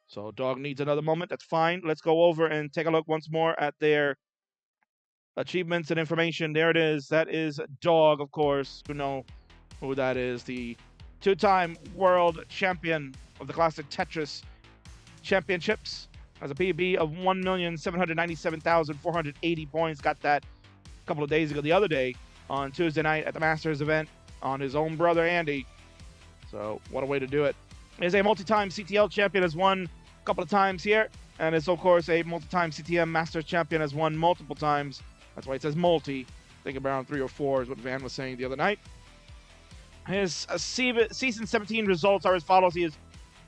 So Dog needs another moment. That's fine. Let's go over and take a look once more at their achievements and information. There it is. That is Dog, of course. You know who that is. The two-time world champion of the classic Tetris championships. Has a PB of 1,797,480 points. Got that a couple of days ago, the other day, on Tuesday night at the Masters event on his own brother, Andy. So what a way to do it. Is a multi-time CTL champion, has won a couple of times here, and is, of course, a multi-time CTM Masters champion, has won multiple times. That's why it says multi. I think around 3 or 4 is what Van was saying the other night. His season 17 results are as follows. He has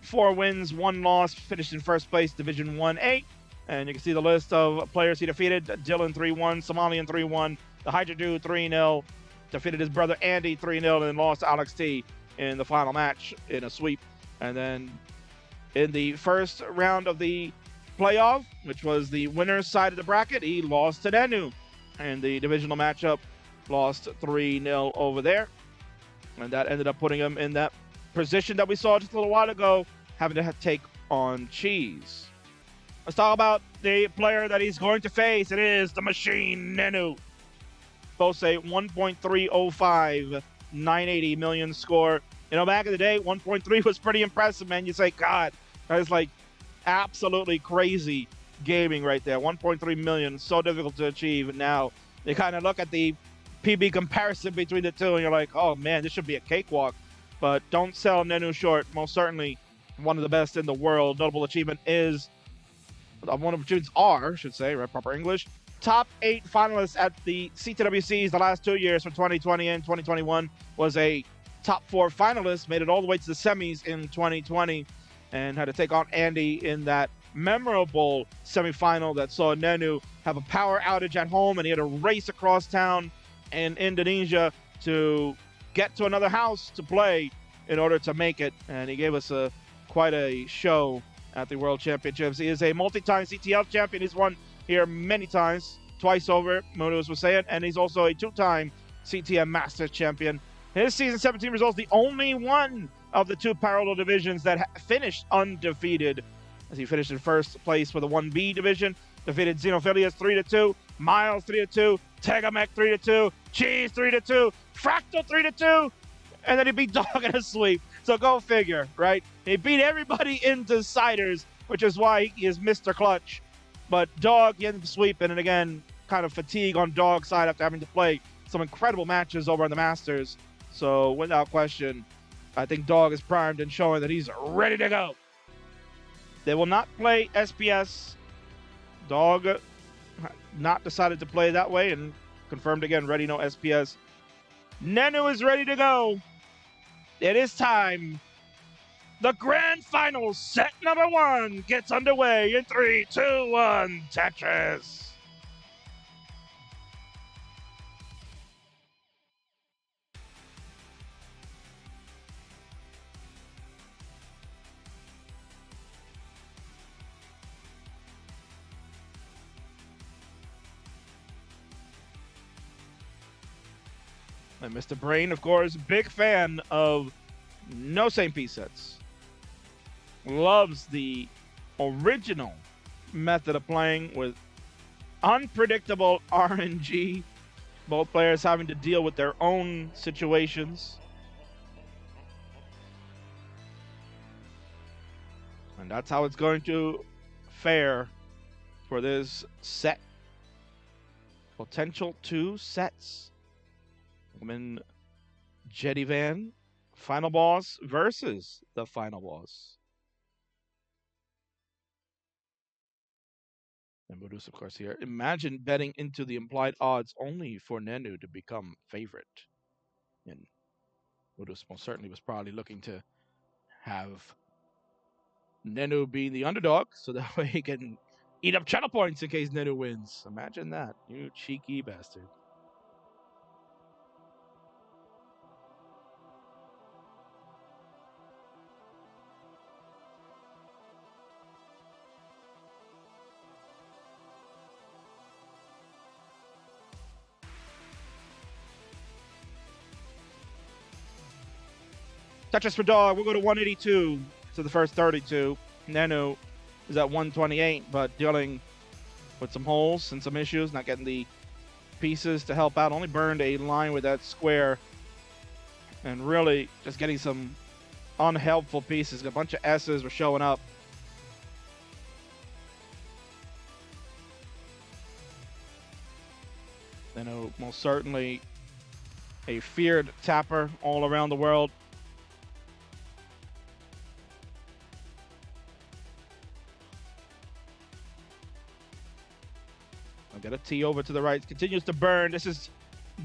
4 wins, 1 loss, finished in first place, Division 1A. And you can see the list of players he defeated. Dylan 3-1, Somalian 3-1, the Hydra Dude 3-0, defeated his brother Andy 3-0, and lost to Alex T in the final match in a sweep. And then in the first round of the playoff, which was the winner's side of the bracket, he lost to Nenu. And the divisional matchup, lost 3-0 over there. And that ended up putting him in that position that we saw just a little while ago, having to take on Cheese. Let's talk about the player that he's going to face. It is the machine, Nenu. Boasts a 1.305, 980 million score. You know, back in the day, 1.3 was pretty impressive, man. You say, God, that is like absolutely crazy gaming right there. 1.3 million, so difficult to achieve. Now, you kind of look at the PB comparison between the two, and you're like, oh, man, this should be a cakewalk. But don't sell Nenu short. Most certainly one of the best in the world. Notable achievement is, one of the achievements are, I should say, right, proper English, top 8 finalists at the CTWCs the last 2 years for 2020 and 2021, was a top 4 finalist, made it all the way to the semis in 2020, and had to take on Andy in that memorable semifinal that saw Nenu have a power outage at home, and he had to race across town in Indonesia to get to another house to play in order to make it. And he gave us quite a show at the World Championships. He is a multi-time CTL champion. He's won here many times, twice over, Modus was saying, and he's also a 2-time CTM Masters champion. His season 17 results, the only one of the 2 parallel divisions that finished undefeated, as he finished in first place for the 1B division, defeated Xenophilius 3-2, Miles 3-2, Tegamek 3-2, Cheese 3-2, Fractal 3-2, and then he beat Dog in a sweep. So go figure, right? He beat everybody in deciders, which is why he is Mr. Clutch. But Dog, he ended up sweeping, and again, kind of fatigue on Dog's side after having to play some incredible matches over on the Masters. So without question, I think Dog is primed and showing that he's ready to go. They will not play SPS. Dog not decided to play that way, and confirmed again, ready, no SPS. Nenu is ready to go. It is time. The grand final, set number 1, gets underway in 3, 2, 1, Tetris. And Mr. Brain, of course, big fan of no same piece sets. Loves the original method of playing with unpredictable RNG. Both players having to deal with their own situations. And that's how it's going to fare for this set. Potential 2 sets. When Jetty Van, final boss versus the final boss. And Modus, of course, here. Imagine betting into the implied odds only for Nenu to become favorite. And Modus most certainly was probably looking to have Nenu being the underdog, so that way he can eat up channel points in case Nenu wins. Imagine that, you cheeky bastard. Tetris for Dog, we'll go to 182 to the first 32. Nenu is at 128, but dealing with some holes and some issues, not getting the pieces to help out. Only burned a line with that square, and really just getting some unhelpful pieces. A bunch of S's were showing up. Nenu, most certainly a feared tapper all around the world. I'll get a T over to the right. Continues to burn. This is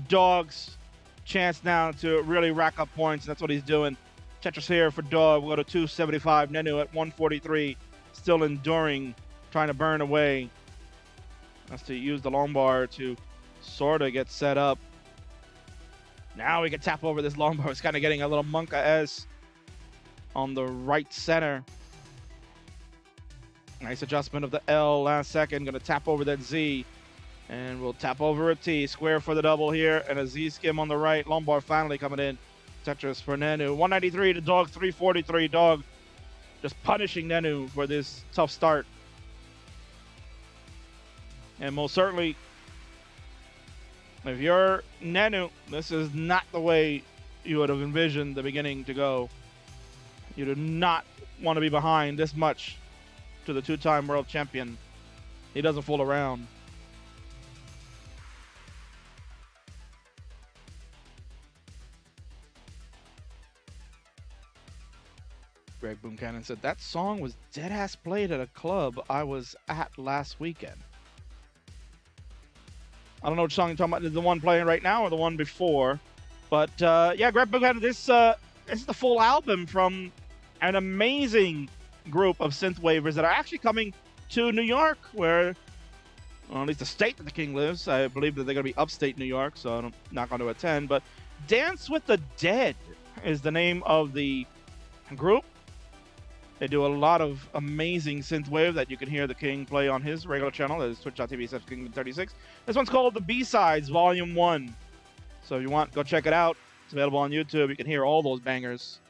Dog's chance now to really rack up points. That's what he's doing. Tetris here for Dog. We'll go to 275. Nenu at 143. Still enduring, trying to burn away. Has to use the long bar to sort of get set up. Now we can tap over this long bar. It's kind of getting a little Monka S on the right center. Nice adjustment of the L last second. Going to tap over that Z. And we'll tap over a T. Square for the double here. And a Z skim on the right. Long bar finally coming in. Tetris for Nenu. 193 to Dog 343. Dog just punishing Nenu for this tough start. And most certainly, if you're Nenu, this is not the way you would have envisioned the beginning to go. You do not want to be behind this much to the two-time world champion. He doesn't fool around. Greg Boomcannon said, that song was dead-ass played at a club I was at last weekend. I don't know which song you're talking about. Is the one playing right now or the one before? But yeah, Greg Boomcannon, this is the full album from an amazing group of synthwavers that are actually coming to New York, where, well, at least the state that the king lives. I believe that they're going to be upstate New York, so I'm not going to attend. But Dance with the Dead is the name of the group. They do a lot of amazing synthwave that you can hear the king play on his regular channel. That is twitch.tv/Kingdom36. This one's called the B-Sides Volume 1. So if you want, go check it out. It's available on YouTube. You can hear all those bangers.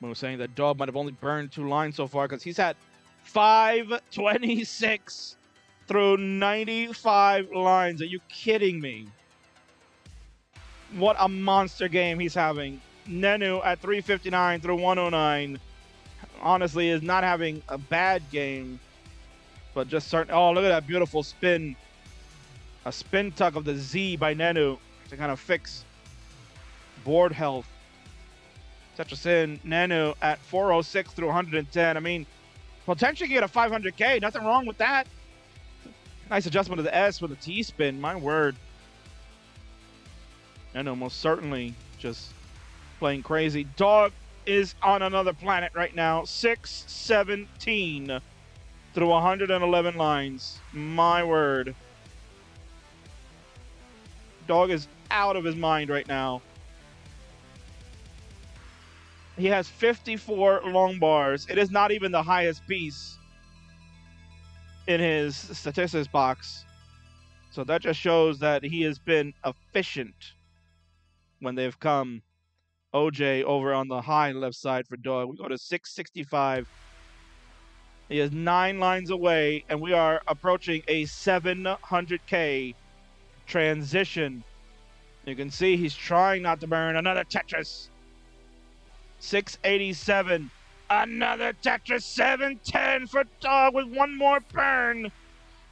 We were saying that Dog might have only burned 2 lines so far because he's had 526 through 95 lines. Are you kidding me? What a monster game he's having. Nenu at 359 through 109. Honestly, is not having a bad game, but just starting. Oh, look at that beautiful spin. A spin tuck of the Z by Nenu to kind of fix board health. Tetris in. Nenu at 406 through 110. I mean, potentially get a 500K. Nothing wrong with that. Nice adjustment of the S with a T spin. My word. Nenu most certainly just playing crazy. Dog is on another planet right now. 617 through 111 lines. My word. Dog is out of his mind right now. He has 54 long bars. It is not even the highest piece in his statistics box. So that just shows that he has been efficient when they've come. OJ over on the high left side for Dog. We go to 665. He is 9 lines away, and we are approaching a 700K transition. You can see he's trying not to burn. Another Tetris. 687. Another Tetris. 710 for Dog with one more burn.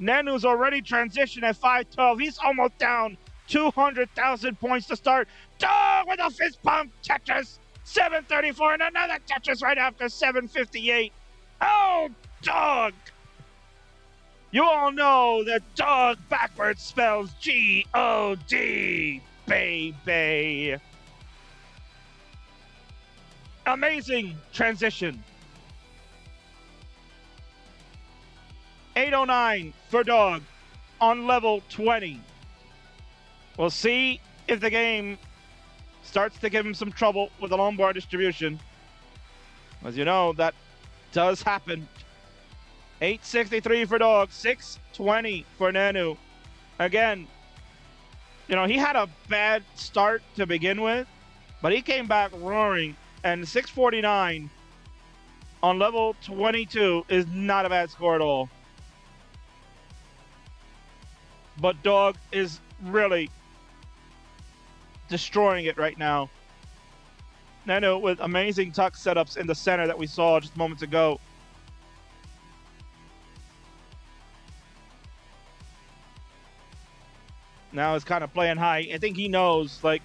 Nenu's already transitioned at 512. He's almost down 200,000 points to start. Dog with a fist pump. Tetris. 734 and another Tetris right after 758. Oh, Dog. You all know that Dog backwards spells G-O-D, baby. Amazing transition. 809 for Dog on level 20. We'll see if the game starts to give him some trouble with the long bar distribution. As you know, that does happen. 863 for Dog, 620 for Nenu. Again, you know, he had a bad start to begin with, but he came back roaring. And 649 on level 22 is not a bad score at all. But Dog is really destroying it right now. Nenu with amazing tuck setups in the center that we saw just moments ago. Now he's kind of playing high. I think he knows, like,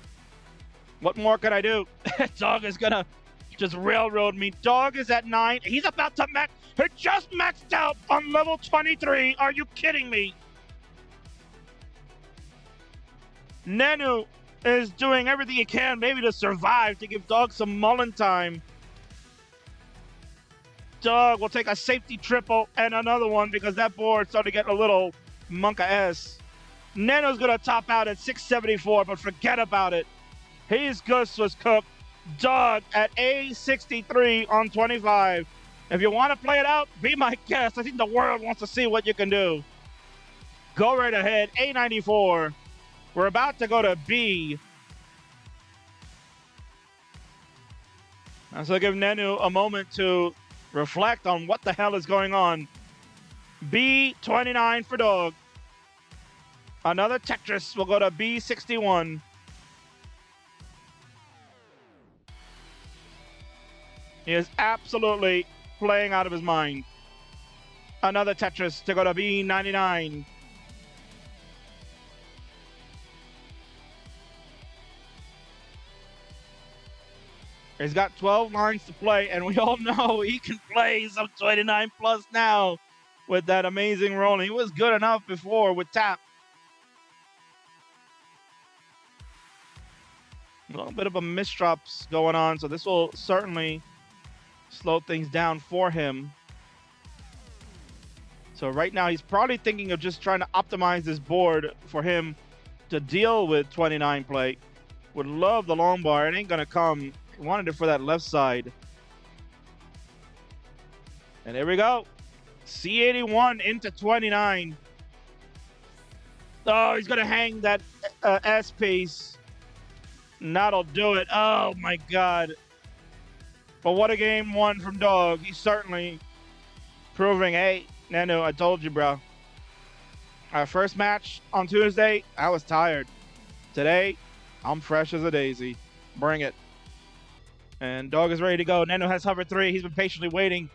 what more can I do? Dog is gonna just railroad me. Dog is at 9. He's about to max. He just maxed out on level 23. Are you kidding me? Nenu is doing everything he can, maybe to survive, to give Dog some mullen time. Dog will take a safety triple and another one because that board started to get a little monka-esque. Nenu's going to top out at 674, but forget about it. His goose was cooked. Dog at A63 on 25. If you want to play it out, be my guest. I think the world wants to see what you can do. Go right ahead. A94. We're about to go to B. So give Nenu a moment to reflect on what the hell is going on. B29 for Dog. Another Tetris will go to B61. He is absolutely playing out of his mind. Another Tetris to go to B99. He's got 12 lines to play, and we all know he can play some 29 plus now with that amazing roll. He was good enough before with tap. A little bit of a misdrops going on, so this will certainly slow things down for him. So right now he's probably thinking of just trying to optimize this board for him to deal with 29 play. Would love the long bar. It ain't gonna come. Wanted it for that left side. And here we go. C81 into 29. Oh, he's gonna hang that S piece. And that'll do it. Oh my God. But what a game one from Dog. He's certainly proving, hey, Nenu, I told you, bro. Our first match on Tuesday, I was tired. Today, I'm fresh as a daisy. Bring it. And Dog is ready to go. Nenu has hover 3. He's been patiently waiting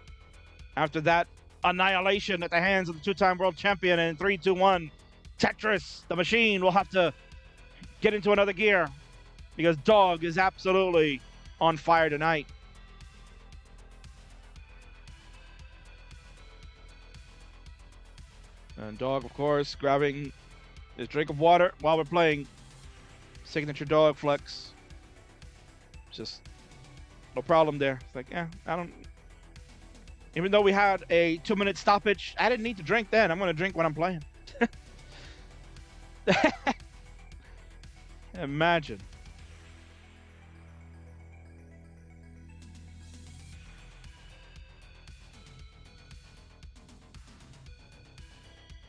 after that annihilation at the hands of the two-time world champion. And 3, 2, 1. Tetris, the machine, will have to get into another gear because Dog is absolutely on fire tonight. And Dog, of course, grabbing his drink of water while we're playing. Signature Dog flex. Just no problem there. It's like, yeah, I don't... Even though we had a 2-minute stoppage, I didn't need to drink then. I'm going to drink when I'm playing. Imagine.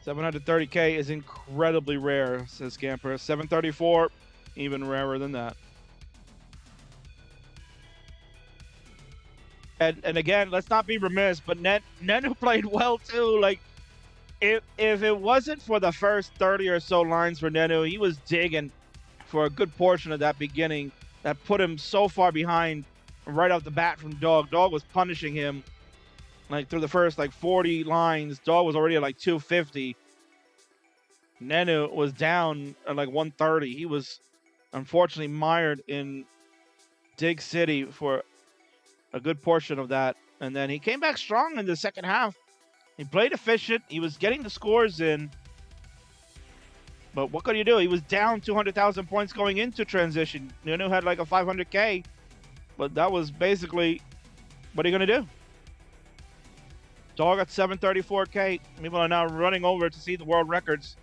$730K is incredibly rare, says Scamper. 734, even rarer than that. And again, let's not be remiss, but Nenu played well too. Like, if it wasn't for the first 30 or so lines for Nenu, he was digging for a good portion of that beginning that put him so far behind right off the bat from Dog. Dog was punishing him like through the first like 40 lines. Dog was already at like 250. Nenu was down at like 130. He was unfortunately mired in Dig City for a good portion of that. And then he came back strong in the second half. He played efficient. He was getting the scores in. But what could you do? He was down 200,000 points going into transition. Nenu had like a 500K. But that was basically, what are you going to do? Dog at 734K. People are now running over to see the world records.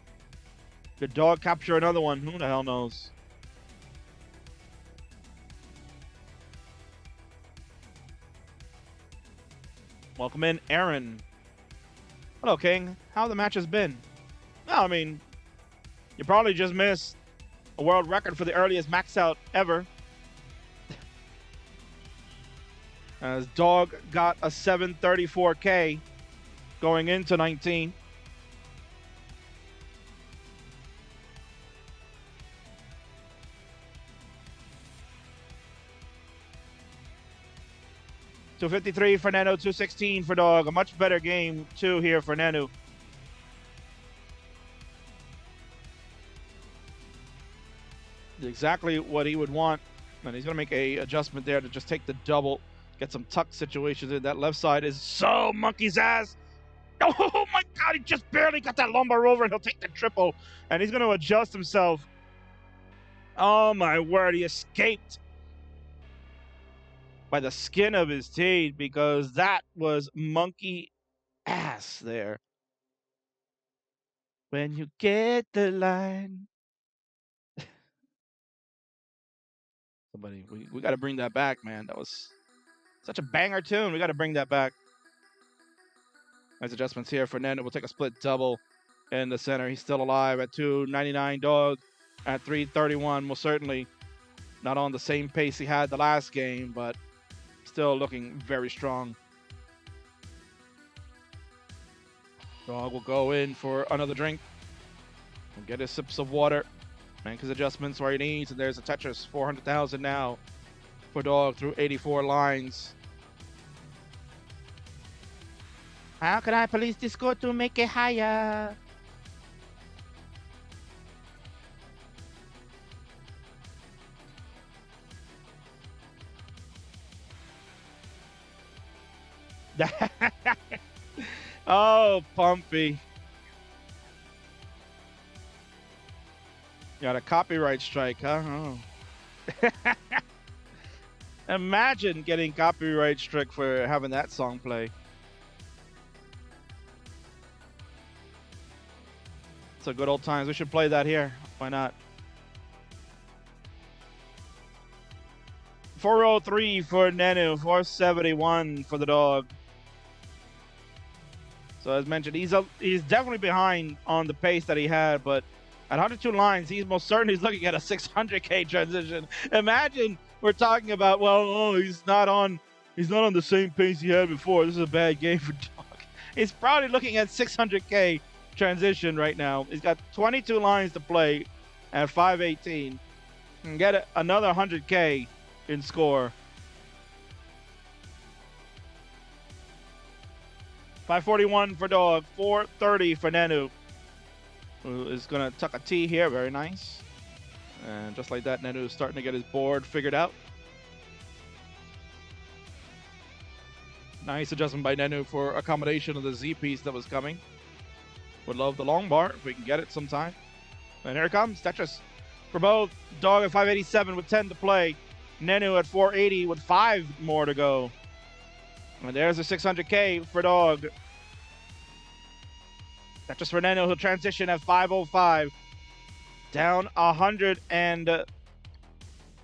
Could Dog capture another one? Who the hell knows? Welcome in, Aaron. Hello, King. How the match has been? No, I mean, you probably just missed a world record for the earliest max out ever. as Dog got a 734K going into 19. $253 for Nenu, $216 for Dog. A much better game, too, here for Nenu. Exactly what he would want. And he's going to make a adjustment there to just take the double, get some tuck situations in. That left side is so monkey's ass. Oh my God, he just barely got that lumbar over and he'll take the triple. And he's going to adjust himself. Oh my word, he escaped by the skin of his teeth because that was monkey ass there. When you get the line. Somebody, we got to bring that back, man. That was such a banger tune. We got to bring that back. Nice adjustments here for Nenu. We'll take a split double in the center. He's still alive at 299. Dog at 331. Well, certainly not on the same pace he had the last game, but still looking very strong. Dog will go in for another drink. We'll get his sips of water. Make his adjustments where he needs, and there's a Tetris. 400,000 now for Dog through 84 lines. How can I police this score to make it higher? Oh, Pumpy. Got a copyright strike, huh? Oh. Imagine getting copyright strike for having that song play. So good old times. We should play that here. Why not? 403 for Nenu, 471 for the Dog. So as mentioned, he's definitely behind on the pace that he had, but at 102 lines, he's most certainly looking at a 600K transition. Imagine we're talking about, well, oh, he's not on the same pace he had before. This is a bad game for Dog. He's probably looking at 600K transition right now. He's got 22 lines to play at 518 and get another 100K in score. 541 for Dog, 430 for Nenu. Who is going to tuck a T here. Very nice. And just like that, Nenu is starting to get his board figured out. Nice adjustment by Nenu for accommodation of the Z piece that was coming. Would love the long bar if we can get it sometime. And here it comes, Tetris for both. Dog at 587 with 10 to play. Nenu at 480 with 5 more to go. And there's a 600K for Dog. Tetris for Nenu, he'll transition at 505. Down 100 and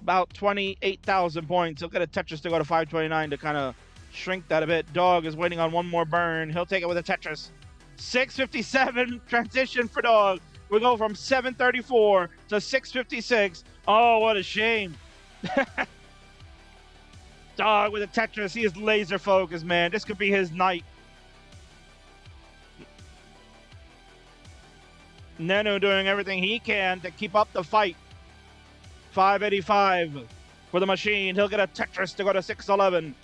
about 28,000 points. He'll get a Tetris to go to 529 to kind of shrink that a bit. Dog is waiting on one more burn. He'll take it with a Tetris. 657 transition for Dog. We go from 734 to 656. Oh, what a shame. Dog with a Tetris. He is laser focused, man. This could be his night. Nenu doing everything he can to keep up the fight. 585 for the machine. He'll get a Tetris to go to 611.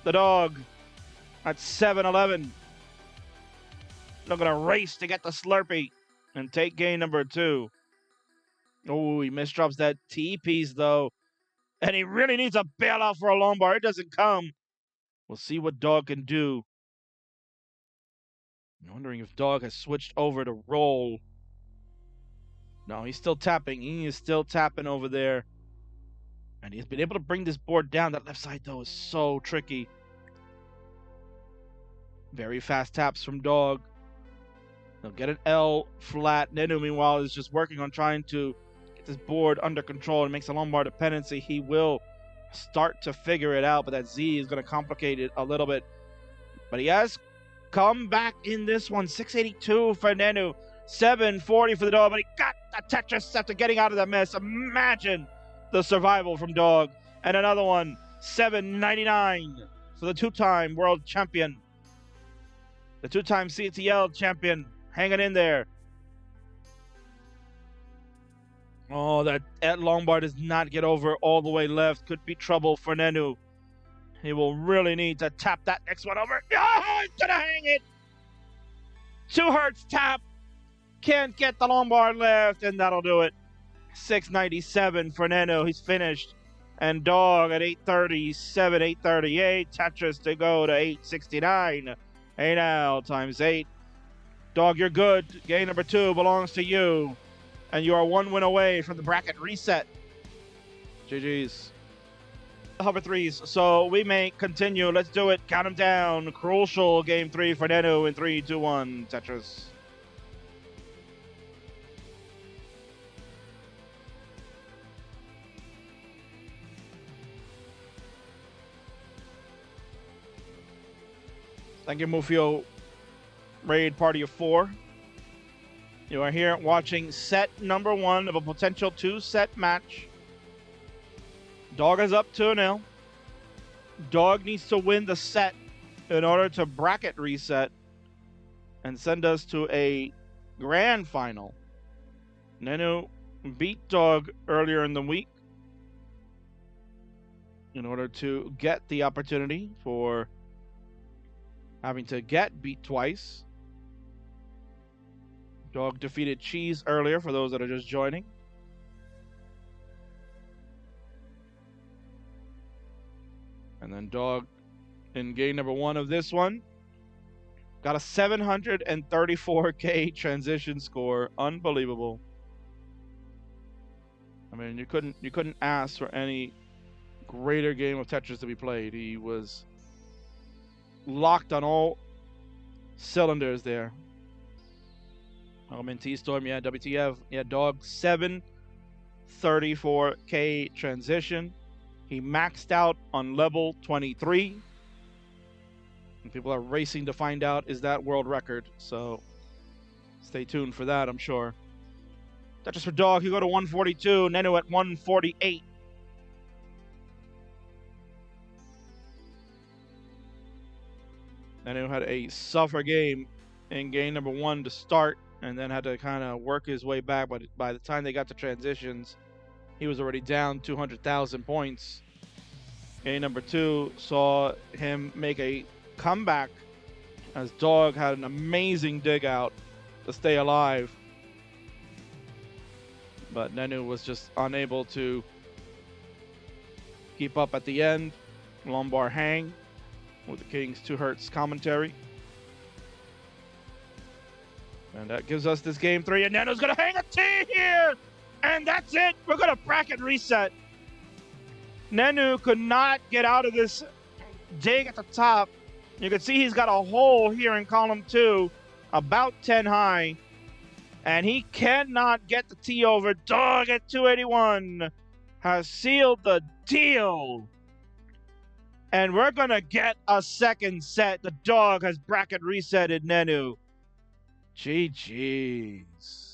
The Dog at 711. Looking to race to get the Slurpee and take game number 2. Oh, he misdrops that T piece though. And he really needs a bailout for a long bar. It doesn't come. We'll see what Dog can do. I'm wondering if Dog has switched over to roll. No, he's still tapping. He is still tapping over there. And he's been able to bring this board down. That left side, though, is so tricky. Very fast taps from Dog. He'll get an L flat. Nenu, meanwhile, is just working on trying to get this board under control and makes a lumbar dependency. He will start to figure it out, but that Z is going to complicate it a little bit. But he has come back in this one. 682 for Nenu. 740 for the Dog, but he got the Tetris after getting out of that mess. Imagine the survival from Dog. And another one, 799 for the two-time world champion. The two-time CTL champion hanging in there. Oh, that long bar does not get over all the way left. Could be trouble for Nenu. He will really need to tap that next one over. Oh, he's gonna hang it. 2 hertz tap. Can't get the long bar left, and that'll do it. 697 for Nenu. He's finished. And Dog at 837, 838. Tetris to go to 869. 8 out times 8. Dog, you're good. Game number 2 belongs to you. And you are 1 win away from the bracket reset. GG's. Hover threes, so we may continue. Let's do it. Count them down. Crucial game 3 for Nenu in 3, 2, 1. Tetris. Thank you, Mufio. Raid party of 4. You are here watching set number 1 of a potential 2-set match. Dog is up 2-0. Dog needs to win the set in order to bracket reset and send us to a grand final. Nenu beat Dog earlier in the week in order to get the opportunity for having to get beat twice. Dog defeated Cheese earlier, for those that are just joining. And then Dog, in game number 1 of this one, got a 734K transition score. Unbelievable. I mean, you couldn't ask for any greater game of Tetris to be played. He was locked on all cylinders there. T-Storm, yeah, WTF. Yeah, Dog, 734K transition. He maxed out on level 23. And people are racing to find out, is that world record? So stay tuned for that, I'm sure. That's just for Dog. You go to 142. Nenu at 148. Nenu had a suffer game in game number 1 to start, and then had to kind of work his way back. But by the time they got to transitions, he was already down 200,000 points. Game number 2 saw him make a comeback as Dog had an amazing dig out to stay alive. But Nenu was just unable to keep up at the end. Lumbar hang with the King's 2 hertz commentary. And that gives us this game 3, and Nenu's gonna hang a T here! And that's it! We're gonna bracket reset. Nenu could not get out of this dig at the top. You can see he's got a hole here in column 2, about 10 high. And he cannot get the T over. Dog at 281 has sealed the deal. And we're gonna get a second set. The Dog has bracket resetted Nenu. GG's.